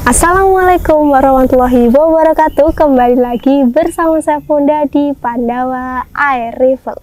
Assalamualaikum warahmatullahi wabarakatuh. Kembali lagi bersama saya Fonda di Pandawa Air Rifle.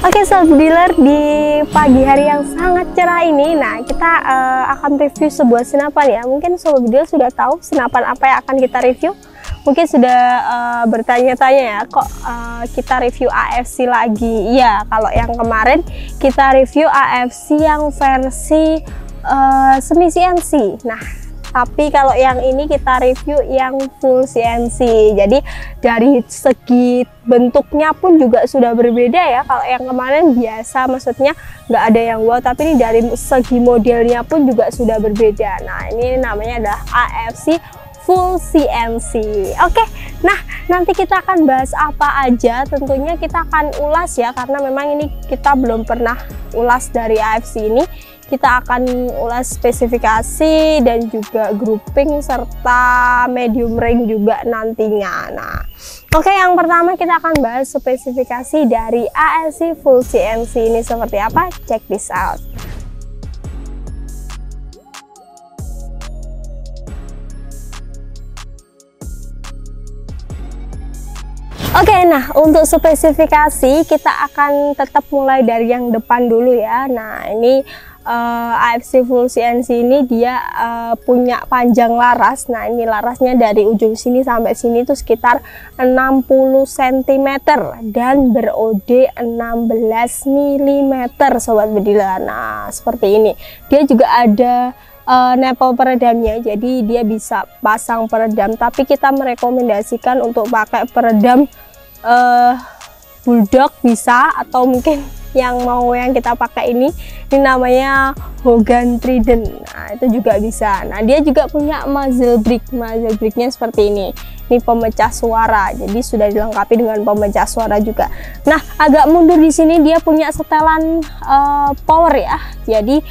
Oke sobat dealer, di pagi hari yang sangat cerah ini, nah kita akan review sebuah senapan ya. Mungkin sobat dealer sudah tahu senapan apa yang akan kita review. Mungkin sudah bertanya-tanya ya, kok kita review AFC lagi. Iya, kalau yang kemarin kita review AFC yang versi semi CNC. Nah, tapi kalau yang ini kita review yang full CNC. Jadi dari segi bentuknya pun juga sudah berbeda ya. Kalau yang kemarin biasa, maksudnya nggak ada yang wow, tapi ini dari segi modelnya pun juga sudah berbeda. Nah, ini namanya adalah AFC full CNC. Oke, nah nanti kita akan bahas apa aja. Tentunya kita akan ulas ya, karena memang ini kita belum pernah ulas dari AFC ini. Kita akan ulas spesifikasi dan juga grouping serta medium range juga nantinya. Nah, oke, yang pertama kita akan bahas spesifikasi dari AFC full CNC ini seperti apa. Check this out. Oke, nah untuk spesifikasi kita akan tetap mulai dari yang depan dulu ya. Nah, ini AFC full CNC ini dia punya panjang laras. Nah, ini larasnya dari ujung sini sampai sini itu sekitar 60 cm dan ber-OD 16 mm sobat bediler. Nah, seperti ini. Dia juga ada nempel peredamnya, jadi dia bisa pasang peredam, tapi kita merekomendasikan untuk pakai peredam bulldog bisa, atau mungkin yang kita pakai ini namanya Hogan Trident. Nah, itu juga bisa. Nah, dia juga punya muzzle bricknya seperti ini pemecah suara, jadi sudah dilengkapi dengan pemecah suara juga. Nah, agak mundur di sini dia punya setelan power ya, jadi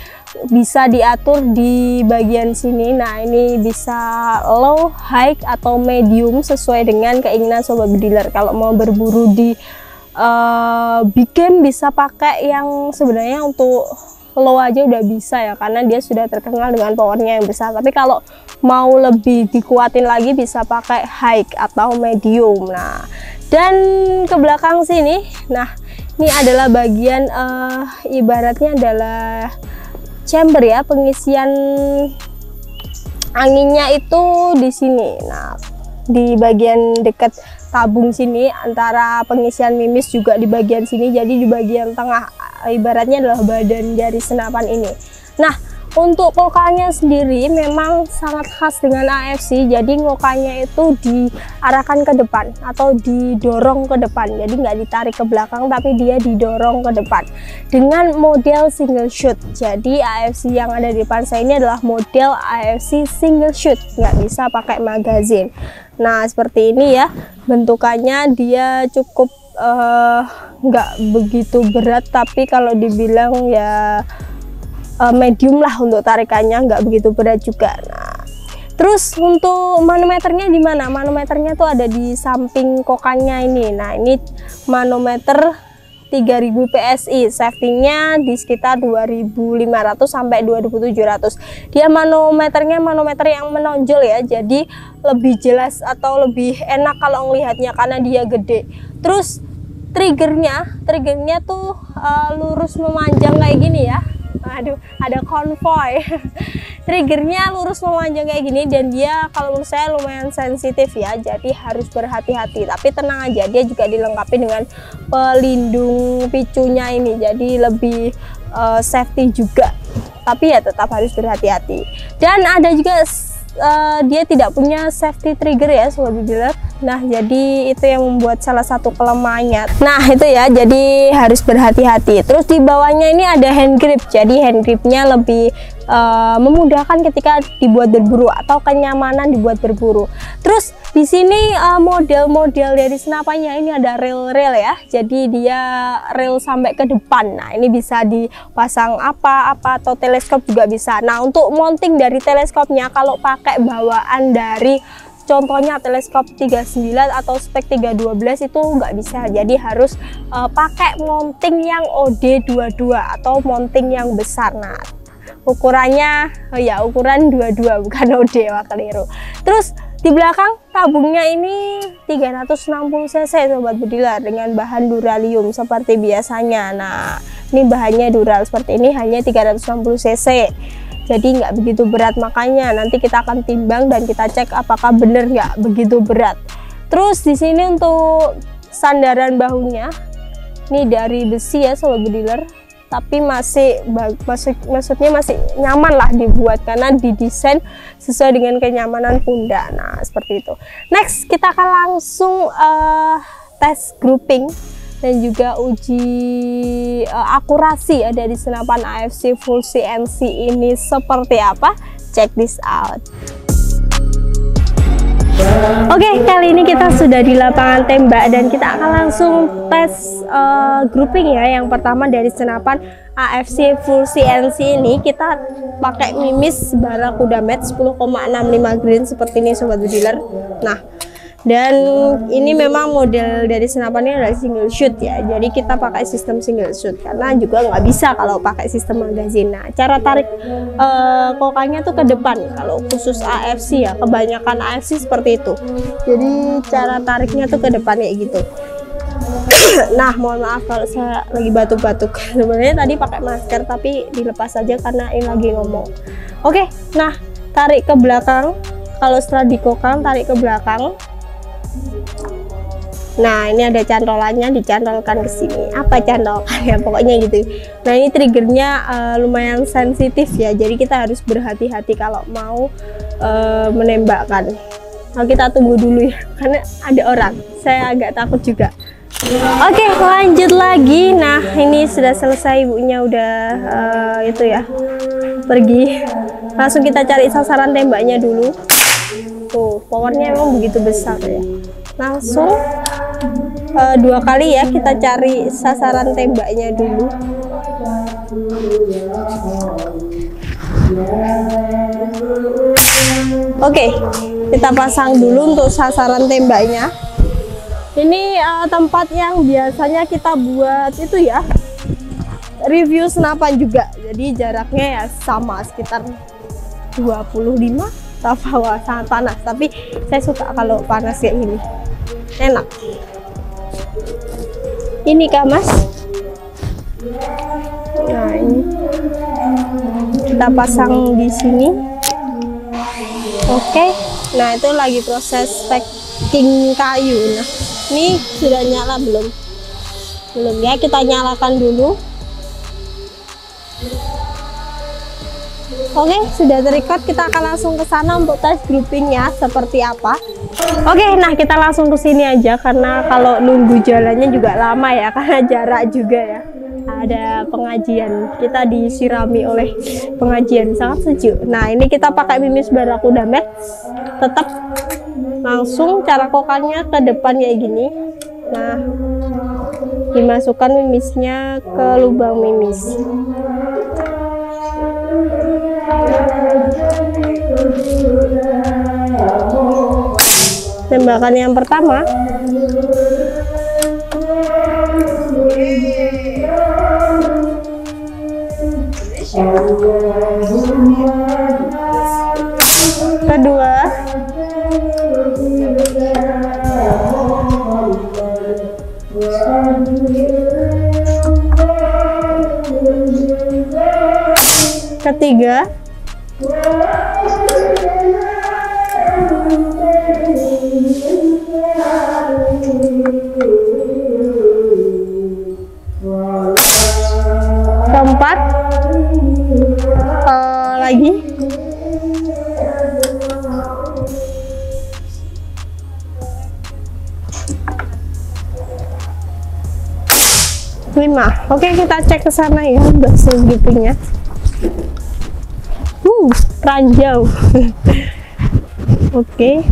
bisa diatur di bagian sini. Nah, ini bisa low, high atau medium sesuai dengan keinginan sobat bediler. Kalau mau berburu di big game bisa pakai yang sebenarnya untuk low aja udah bisa ya, karena dia sudah terkenal dengan powernya yang besar. Tapi kalau mau lebih dikuatin lagi bisa pakai high atau medium. Nah, dan ke belakang sini, nah ini adalah bagian ibaratnya adalah chamber ya, pengisian anginnya itu di sini. Nah, di bagian dekat tabung sini, antara pengisian mimis juga di bagian sini, jadi di bagian tengah ibaratnya adalah badan dari senapan ini. Nah, untuk ngokanya sendiri memang sangat khas dengan AFC, jadi ngokanya itu diarahkan ke depan atau didorong ke depan, jadi nggak ditarik ke belakang tapi dia didorong ke depan dengan model single shoot. Jadi AFC yang ada di depan saya ini adalah model AFC single shoot, nggak bisa pakai magazine. Nah, seperti ini ya bentukannya, dia cukup nggak begitu berat, tapi kalau dibilang ya medium lah untuk tarikannya, nggak begitu berat juga. Nah, terus untuk manometernya di mana? Manometernya tuh ada di samping kokannya ini. Nah, ini manometer 3000 PSI, safety-nya di sekitar 2500 sampai 2700. Dia manometernya manometer yang menonjol ya, jadi lebih jelas atau lebih enak kalau ngelihatnya karena dia gede. Terus triggernya tuh lurus memanjang kayak gini ya. Aduh, ada konvoy. Triggernya lurus memanjang kayak gini, dan dia kalau menurut saya lumayan sensitif ya, jadi harus berhati-hati. Tapi tenang aja, dia juga dilengkapi dengan pelindung picunya ini, jadi lebih safety juga. Tapi ya tetap harus berhati-hati. Dan ada juga dia tidak punya safety trigger ya sobat budiler. Nah, jadi itu yang membuat salah satu kelemahannya. Nah, itu ya, jadi harus berhati-hati. Terus di bawahnya ini ada hand grip, jadi hand gripnya lebih memudahkan ketika dibuat berburu atau kenyamanan dibuat berburu. Terus di sini model-model dari senapannya ini ada rail-rail ya, jadi dia rail sampai ke depan. Nah, ini bisa dipasang apa-apa atau teleskop juga bisa. Nah, untuk mounting dari teleskopnya kalau pakai bawaan dari contohnya teleskop 39 atau spek 312 itu nggak bisa, jadi harus pakai mounting yang OD22 atau mounting yang besar. Nah, ukurannya ukuran 22 bukan OD, keliru. Terus di belakang tabungnya ini 360 cc sobat budiler dengan bahan duralium seperti biasanya. Nah, ini bahannya dural seperti ini, hanya 360 cc. Jadi nggak begitu berat, makanya nanti kita akan timbang dan kita cek apakah bener nggak begitu berat. Terus di sini untuk sandaran bahunya ini dari besi ya sobat budiler, tapi maksudnya masih nyaman lah dibuat karena didesain sesuai dengan kenyamanan pundak. Nah, seperti itu. Next kita akan langsung tes grouping dan juga uji akurasi ya dari senapan AFC full CNC ini seperti apa. Check this out. Oke, kali ini kita sudah di lapangan tembak dan kita akan langsung tes grouping ya. Yang pertama dari senapan AFC full CNC ini kita pakai mimis Barakuda Med 10,65 grain seperti ini sobat budiler. Nah, dan ini memang model dari senapannya adalah single shoot ya, jadi kita pakai sistem single shoot karena juga nggak bisa kalau pakai sistem magazine. Nah, cara tarik kokangnya tuh ke depan kalau khusus AFC ya, kebanyakan AFC seperti itu, jadi cara tariknya tuh ke depan kayak gitu. Nah, mohon maaf kalau saya lagi batuk-batuk, sebenarnya tadi pakai masker tapi dilepas saja karena ini lagi ngomong. Oke, nah tarik ke belakang, kalau setelah dikokang tarik ke belakang. Nah, ini ada cantolannya, dicantolkan ke sini. Apa cantolkan ya, pokoknya gitu. Nah, ini triggernya lumayan sensitif ya, jadi kita harus berhati-hati kalau mau menembakkan. Nah, kita tunggu dulu ya, karena ada orang. Saya agak takut juga. Oke, lanjut lagi. Nah, ini sudah selesai, ibunya udah itu ya, pergi. Langsung kita cari sasaran tembaknya dulu. Tuh, powernya emang begitu besar ya. Langsung 2 kali ya kita cari sasaran tembaknya dulu. Oke, kita pasang dulu untuk sasaran tembaknya. Ini tempat yang biasanya kita buat itu ya, review senapan juga, jadi jaraknya ya sama sekitar 25 bawah, sangat panas, tapi saya suka kalau panas kayak gini, enak. Ini kah mas? Nah, ini kita pasang di sini. Oke, nah itu lagi proses packing kayu. Nah, ini sudah nyala belum? Belum ya, kita nyalakan dulu. Oke, sudah terikat, kita akan langsung ke sana untuk tes groupingnya seperti apa. Oke, nah kita langsung ke sini aja karena kalau nunggu jalannya juga lama ya, karena jarak juga ya. Ada pengajian, kita disirami oleh pengajian, sangat sejuk. Nah, ini kita pakai mimis Barakuda Med, tetap langsung cara kokangnya ke depan kayak gini. Nah, dimasukkan mimisnya ke lubang mimis. Tembakan yang pertama. Kedua. Ketiga. Keempat. Lagi. 5. Oke, kita cek ke sana ya bakso groupingnya. Ranjau. Oke.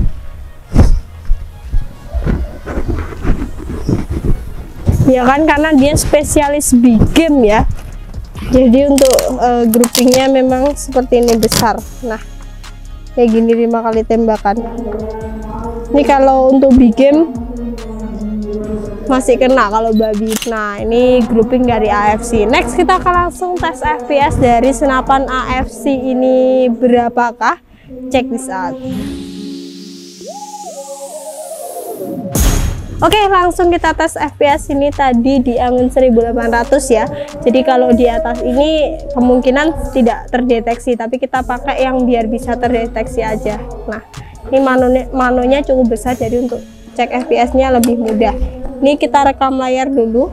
Ya kan, karena dia spesialis big game ya. Jadi untuk groupingnya memang seperti ini besar. Nah, kayak gini 5 kali tembakan. Ini kalau untuk big game masih kena kalau babi. Nah, ini grouping dari AFC. Next kita akan langsung tes FPS dari senapan AFC ini berapakah? Check this out. Oke, langsung kita tes FPS ini tadi di angin 1800 ya. Jadi kalau di atas ini kemungkinan tidak terdeteksi, tapi kita pakai yang biar bisa terdeteksi aja. Nah, ini manonya cukup besar, jadi untuk cek FPS-nya lebih mudah. Ini kita rekam layar dulu.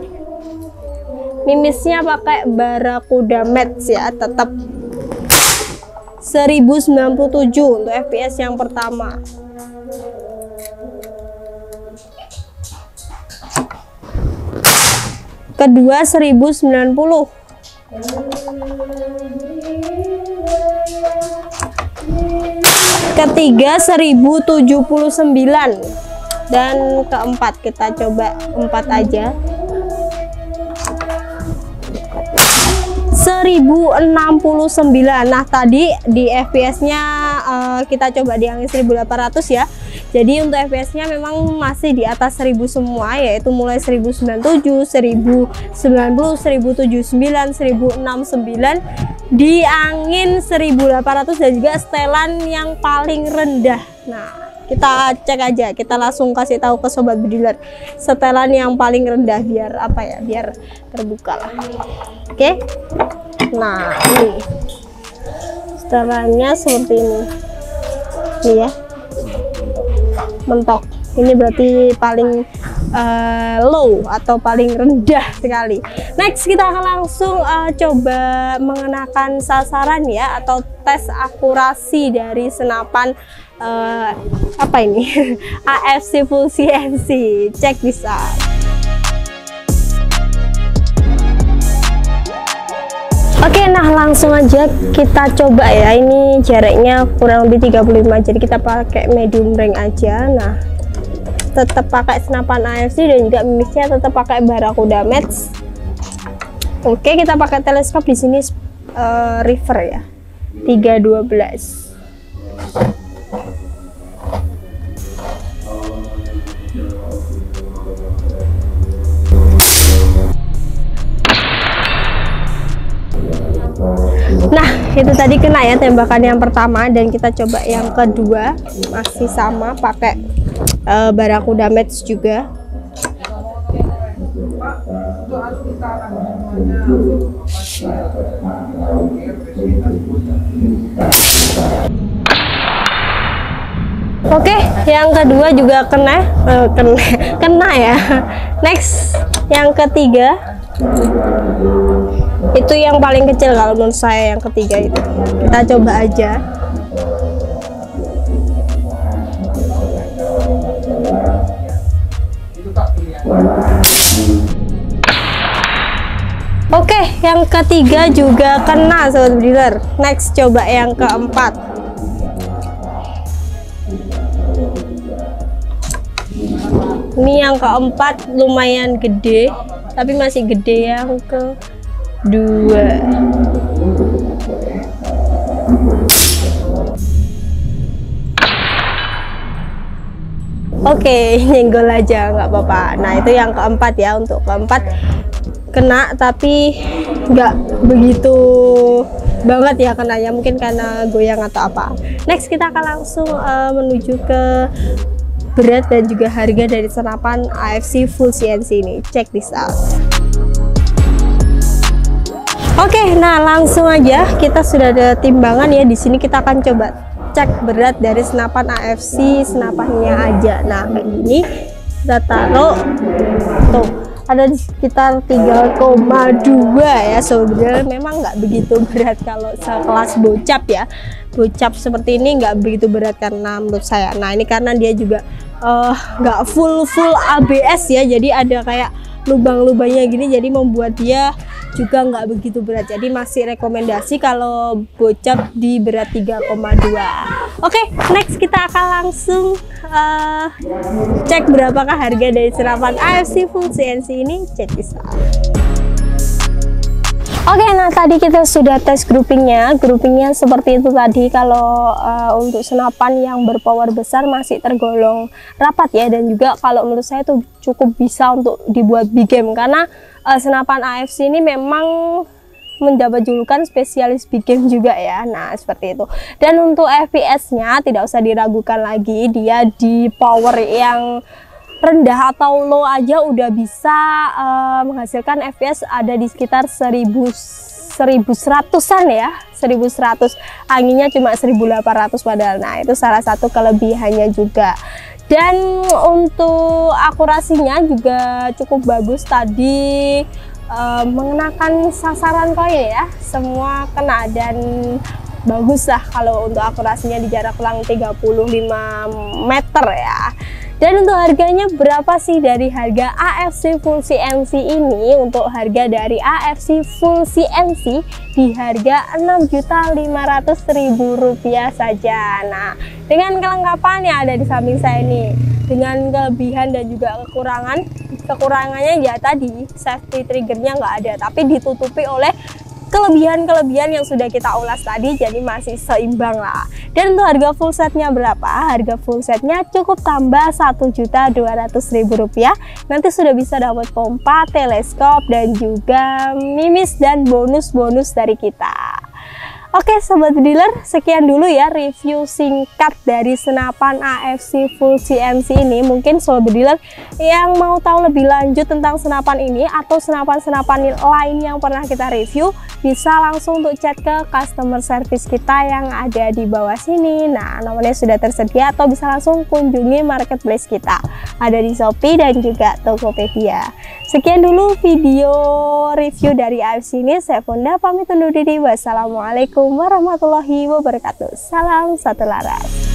Mimisnya pakai Barracuda Max ya, tetap 1097 untuk FPS yang pertama. Kedua 1090. Ketiga 1079. Dan keempat kita coba 4 aja. 1069. Nah, tadi di FPS-nya kita coba di angin 1800 ya. Jadi untuk FPS-nya memang masih di atas 1000 semua, yaitu mulai 1097, 1090, 1079, 1069 di angin 1800 dan juga setelan yang paling rendah. Nah, kita cek aja, kita langsung kasih tahu ke sobat bediler setelan yang paling rendah biar apa ya, biar terbuka lah. Oke. Nah, ini setelannya seperti ini. Nih ya. Mentok. Ini berarti paling low atau paling rendah sekali. Next kita akan langsung coba mengenakan sasaran ya, atau tes akurasi dari senapan apa ini AFC Full CNC. Cek bisa. Oke, nah langsung aja kita coba ya. Ini jaraknya kurang lebih 35, jadi kita pakai medium range aja. Nah, tetap pakai senapan AFC dan juga mimisnya tetap pakai Barracuda Max. Oke, kita pakai teleskop di sini river ya, 312. Nah, itu tadi kena ya tembakan yang pertama, dan kita coba yang kedua masih sama pakai Barracuda Max juga. Oke, yang kedua juga kena ya. Next, yang ketiga. Itu yang paling kecil kalau menurut saya, yang ketiga itu. Kita coba aja. Oke, yang ketiga juga kena sobat bediler. Next, coba yang keempat. Ini yang keempat lumayan gede, tapi masih gede yang kedua. Oke, nyenggol aja nggak apa-apa. Nah, itu yang keempat ya. Untuk keempat kena, tapi nggak begitu banget ya kenanya, mungkin karena goyang atau apa. Next, kita akan langsung menuju ke berat dan juga harga dari senapan AFC Full CNC ini. Check this out. Oke, nah langsung aja kita sudah ada timbangan ya. Di sini kita akan coba cek berat dari senapan AFC, senapannya aja. Nah, kayak gini kita taruh tuh, ada di sekitar 3,2 ya. Sebenarnya memang nggak begitu berat kalau sekelas bocap ya. Bocap seperti ini nggak begitu berat karena menurut saya. Nah, ini karena dia juga nggak full ABS ya, jadi ada kayak lubang-lubangnya gini, jadi membuat dia juga nggak begitu berat. Jadi masih rekomendasi kalau bocap di berat 3,2. Oke, next kita akan langsung cek berapakah harga dari senapan AFC full CNC ini. Check this out. Oke, nah tadi kita sudah tes groupingnya seperti itu tadi. Kalau untuk senapan yang berpower besar masih tergolong rapat ya, dan juga kalau menurut saya itu cukup bisa untuk dibuat big game, karena senapan AFC ini memang mendapat julukan spesialis big game juga ya. Nah seperti itu. Dan untuk FPS-nya tidak usah diragukan lagi, dia di power yang rendah atau low aja udah bisa menghasilkan FPS ada di sekitar 1100-an ya, 1100. Anginnya cuma 1800 padahal. Nah itu salah satu kelebihannya juga. Dan untuk akurasinya juga cukup bagus tadi, mengenakan sasaran koin ya, semua kena, dan bagus lah kalau untuk akurasinya di jarak kurang 35 meter ya. Dan untuk harganya berapa sih dari harga AFC full CNC ini? Untuk harga dari AFC full CNC di harga Rp6.500.000 saja. Nah, dengan kelengkapan yang ada di samping saya ini, dengan kelebihan dan juga kekurangannya ya tadi safety triggernya nggak ada, tapi ditutupi oleh kelebihan-kelebihan yang sudah kita ulas tadi, jadi masih seimbang lah. Dan untuk harga full setnya berapa? Harga full setnya cukup tambah Rp1.200.000. Nanti sudah bisa dapat pompa, teleskop, dan juga mimis dan bonus-bonus dari kita. Oke sobat dealer, sekian dulu ya review singkat dari senapan AFC full CNC ini. Mungkin sobat dealer yang mau tahu lebih lanjut tentang senapan ini atau senapan-senapan lain yang pernah kita review, bisa langsung untuk chat ke customer service kita yang ada di bawah sini. Nah nomornya sudah tersedia, atau bisa langsung kunjungi marketplace kita, ada di Shopee dan juga Tokopedia. Sekian dulu video review dari AFC ini. Saya Fonda pamit undur diri. Wassalamualaikum warahmatullahi wabarakatuh. Salam satu laras.